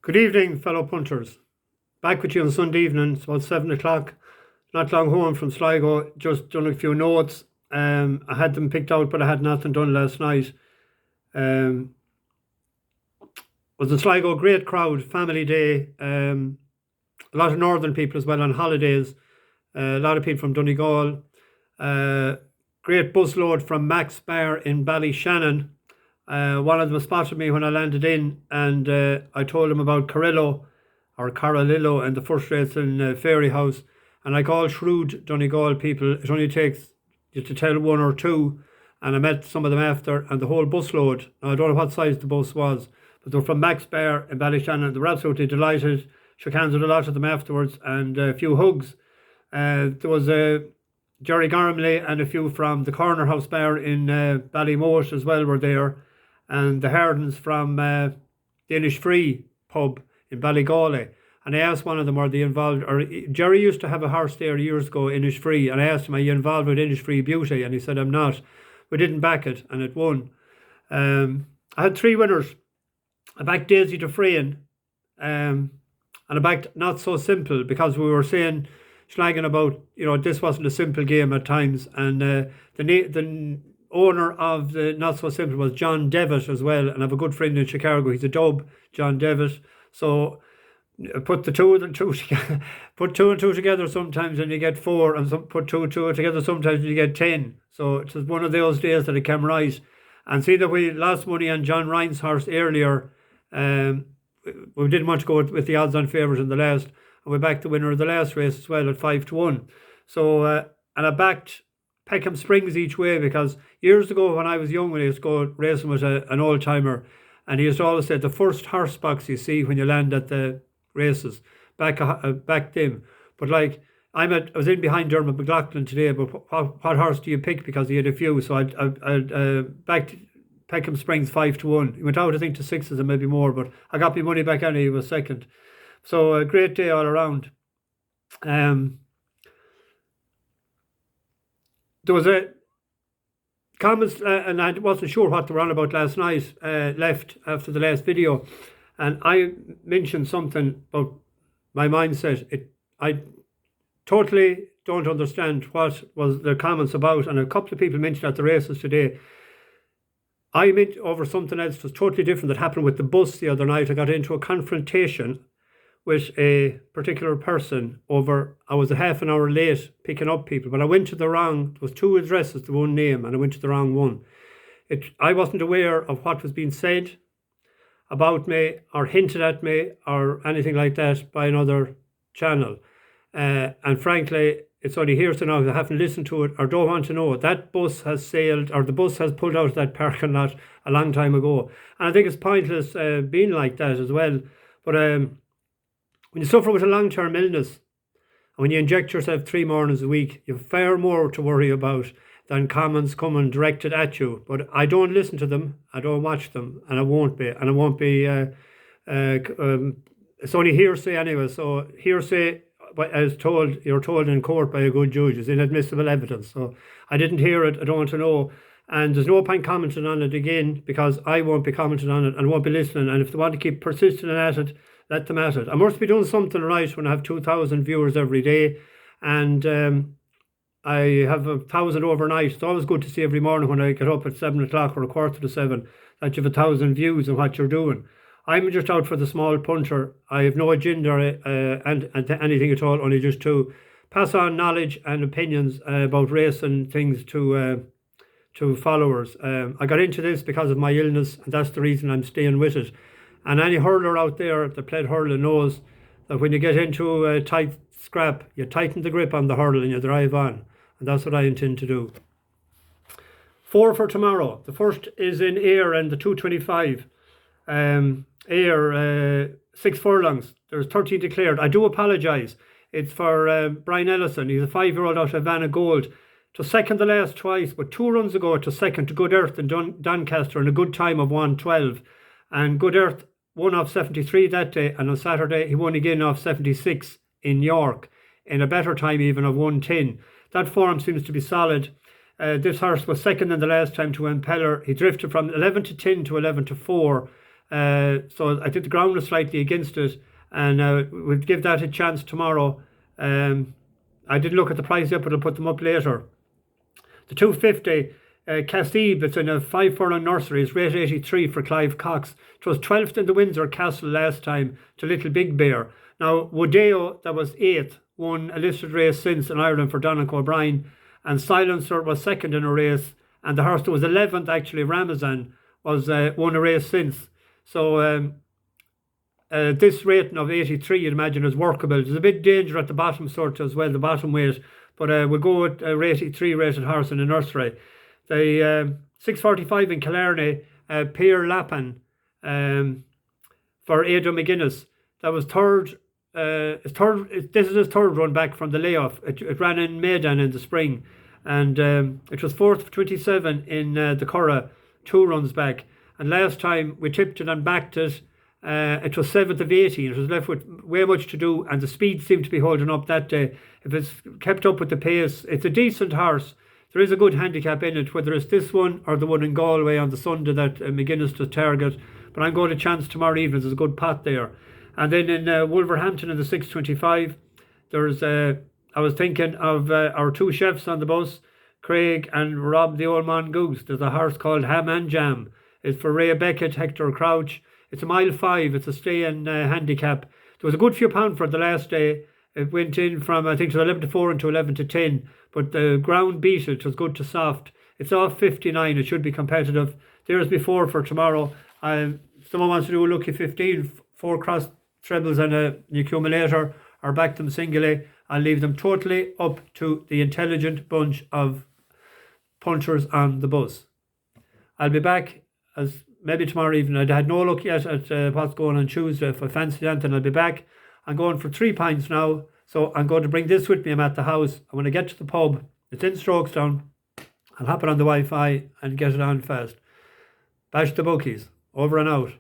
Good evening, fellow punters. Back with you on Sunday evening. It's about 7 o'clock. Not long home from Sligo. Just done a few notes. I had them picked out, but I had nothing done last night. Was in Sligo, great crowd, family day. A lot of northern people as well on holidays. A lot of people from Donegal. Great busload from Max Bar in Ballyshannon. One of them spotted me when I landed in, and I told him about Carrillo and the first race in Fairy House. And like all shrewd Donegal people, it only takes you to tell one or two. And I met some of them after, and the whole busload. Now, I don't know what size the bus was, but they were from Max Bar in Ballyshannon. They were absolutely delighted. Shook hands with a lot of them afterwards, and a few hugs. There was Jerry Gormley and a few from the Corner House Bar in Ballymote as well were there. And the Hardens from the Innisfree pub in Ballygawley. And I asked one of them, are they involved, or Jerry used to have a horse there years ago, Innisfree, and I asked him, are you involved with Innisfree Beauty? And he said, I'm not. We didn't back it, and it won. I had three winners. I backed Daisy Dufresne, and I backed Not So Simple, because we were saying, slagging about, this wasn't a simple game at times, and the owner of the Not So Simple was John Devitt as well, and I have a good friend in Chicago. He's a dub, John Devitt. So put the two and two together, put two and two together sometimes and you get four, and put two and two together sometimes and you get 10. So it was one of those days that it came right. And see that we lost money on John Ryan's horse earlier. We didn't want to go with the odds on favourite in the last, and we backed the winner of the last race as well at 5-1. So and I backed Peckham Springs each way, because years ago when I was young, when I used to go racing with an old timer, and he used to always say the first horse box you see when you land at the races, back them. But like I was in behind Dermot McLaughlin today, but what horse do you pick? Because he had a few, so I backed Peckham Springs 5-1. He went out I think to sixes and maybe more, but I got my money back anyway. He was second. So a great day all around. There was a comments, and I wasn't sure what they were on about last night, left after the last video, and I mentioned something about my mindset. I totally don't understand what was the comments about, and a couple of people mentioned at the races today. I meant over something else was totally different that happened with the bus the other night. I got into a confrontation with a particular person I was a half an hour late picking up people, but I went to the wrong, there was two addresses to one name, and I went to the wrong one. I wasn't aware of what was being said about me or hinted at me or anything like that by another channel. And frankly, it's only hearsay now. I haven't listened to it or don't want to know it. That bus has sailed, or the bus has pulled out of that parking lot a long time ago. And I think it's pointless being like that as well. But when you suffer with a long-term illness, and when you inject yourself 3 mornings a week, you have far more to worry about than comments coming directed at you. But I don't listen to them, I don't watch them, and I won't be. And I won't be, it's only hearsay anyway. So hearsay, as you're told in court by a good judge, is inadmissible evidence. So I didn't hear it, I don't want to know. And there's no point commenting on it again, because I won't be commenting on it and won't be listening. And if they want to keep persisting at it, let them at it. I must be doing something right when I have 2,000 viewers every day, and I have 1,000 overnight. It's always good to see every morning when I get up at 7 o'clock or 7:15 that you have 1,000 views on what you're doing. I'm just out for the small punter. I have no agenda and anything at all, only just to pass on knowledge and opinions about racing things to followers. I got into this because of my illness, and that's the reason I'm staying with it. And any hurler out there that played hurling knows that when you get into a tight scrap, you tighten the grip on the hurl and you drive on. And that's what I intend to do. 4 for tomorrow. The first is in Ayr and the 225. Ayr, 6 furlongs. There's 13 declared. Idoapologise. It's for Brian Ellison. He's a 5-year-old out of Vanna Gold. To second the last twice, but 2 runs ago to second to Good Earth in Doncaster and a good time of 1:12. And Good Earth won off 73 that day, and on Saturday he won again off 76 in York in a better time even of 1:10. That form seems to be solid. This horse was second in the last time to Impeller. He drifted from 11-10 to 11-4. So I think the ground was slightly against it, and we'll give that a chance tomorrow. I didn't look at the price yet, but I'll put them up later. The 250 Kaasib, it's in a 5 furlong nursery, is rate 83 for Clive Cox. It was 12th in the Windsor Castle last time to Little Big Bear. Now, Wodeo, that was 8th, won a listed race since in Ireland for Donald O'Brien, and Silencer was 2nd in a race, and the horse that was 11th, actually, Ramazan, was won a race since. So this rating of 83, you'd imagine, is workable. There's a bit danger at the bottom sort as well, the bottom weight, but we'll go with 83 rated horse in the nursery. The 645 in Killarney, Pierre Lapin for Ada McGuinness. That was third. This is his third run back from the layoff. It ran in Maidan in the spring, and it was 4th of 27 in the Curragh, 2 runs back. And last time we tipped it and backed it, it was 7th of 18. It was left with way much to do, and the speed seemed to be holding up that day. If it's kept up with the pace, it's a decent horse. There is a good handicap in it, whether it's this one or the one in Galway on the Sunday that McGuinness does target. But I'm going to chance tomorrow evening. There's a good pot there. And then in Wolverhampton in the 625, there's I was thinking of our 2 chefs on the bus, Craig and Rob the Old Mongoose. There's a horse called Ham and Jam. It's for Ray Beckett, Hector Crouch. It's a 1.5 mile. It's a stay-in handicap. There was a good few pound for it the last day. It went in from, I think, to 11 to 4 into 11 to 10. But the ground beat it. It was good to soft. It's off 59. It should be competitive. There's before for tomorrow. Someone wants to do a lucky 15, 4 cross trebles and an accumulator, or back them singly. I'll leave them totally up to the intelligent bunch of punchers on the bus. I'll be back as maybe tomorrow evening. I had no look yet at what's going on Tuesday. If I fancy anything, I'll be back. I'm going for 3 pints now, so I'm going to bring this with me. I'm at the house, and when I get to the pub, it's in Strokestown, I'll hop it on the Wi-Fi and get it on fast. Bash the bookies. Over and out.